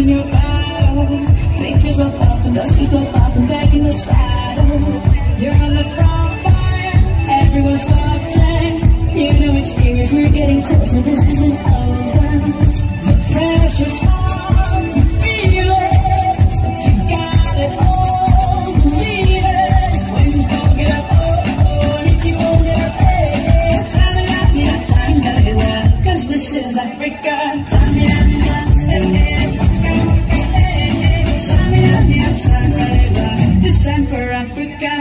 in your bottle. Pick yourself up and dust yourself off and back in the saddle. You're on the front line, everyone's watching. You know it's serious, we're getting closer, this isn't over. The pressure's on, you feel it, but you got it all, believe it. When you don't get up, oh, and if you won't get up, hey, time, gotta get up, 'cause this is Africa. It's time for Africa.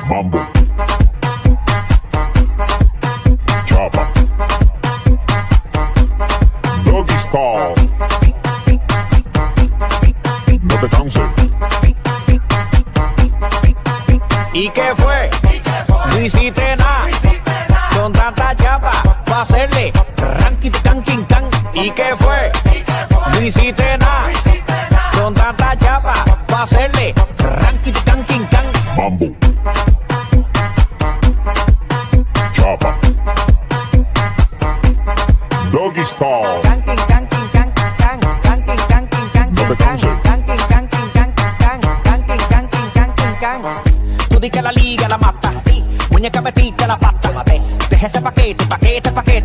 Mambo. Chapa. Doggy style. No te canses. ¿Y qué fue? No hiciste nada. Con tanta chapa pa' hacerle ranking can king can. ¿Y qué fue? No hiciste nada. Con tanta chapa pa' hacerle ranking can king can. Mambo. Chapa. Doggy style. No te canses. Tú di que la liga la mata, muñeca metiste la pata. Deja ese paquete,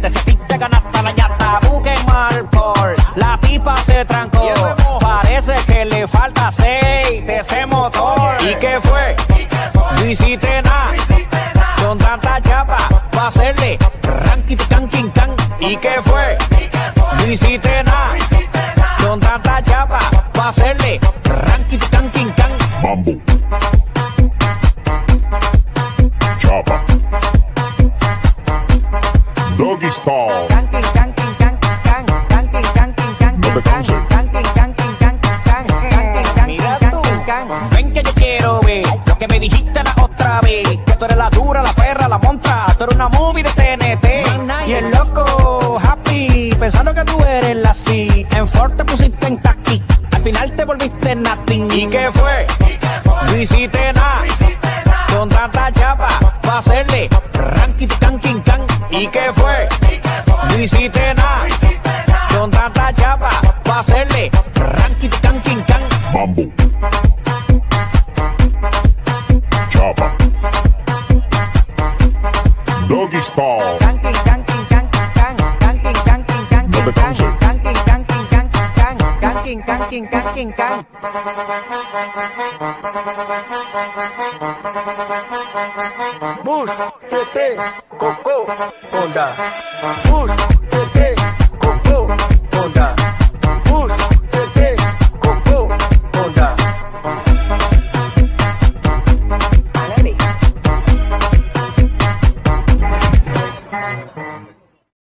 si a ti te ganaste la ñata. Busque mal por la tipa se trancó. Parece que le falta aceite ese motor. ¿Y qué fue? No hiciste nada. Con tanta chapa pa' hacerle ranking can king can. ¿Y qué fue? No hiciste nada. Con tanta chapa pa' hacerle ranking can king can. Mambo. Chapa. Doggy style. No te canses. Ven que yo quiero ver lo que me dijiste la otra vez. Que tú eres la dura, la perra, la montra. Tú eres una movie de TNT. Y el loco happy, pensando que tú eres la C. En Ford te pusiste en taqui. Al final te volviste nothing. ¿Y qué fue? No hiciste nada. Con tanta chapa pa' hacerle ranking can king can. ¿Y qué fue? No hiciste nada. Con tanta chapa pa' hacerle ranking can king can. Mambo. Chapa. Doggy style. No te canses. King Kang, King Kang, King Kang. Bush, Tete, Coco, Honda. Bush, Tete, Coco, Honda.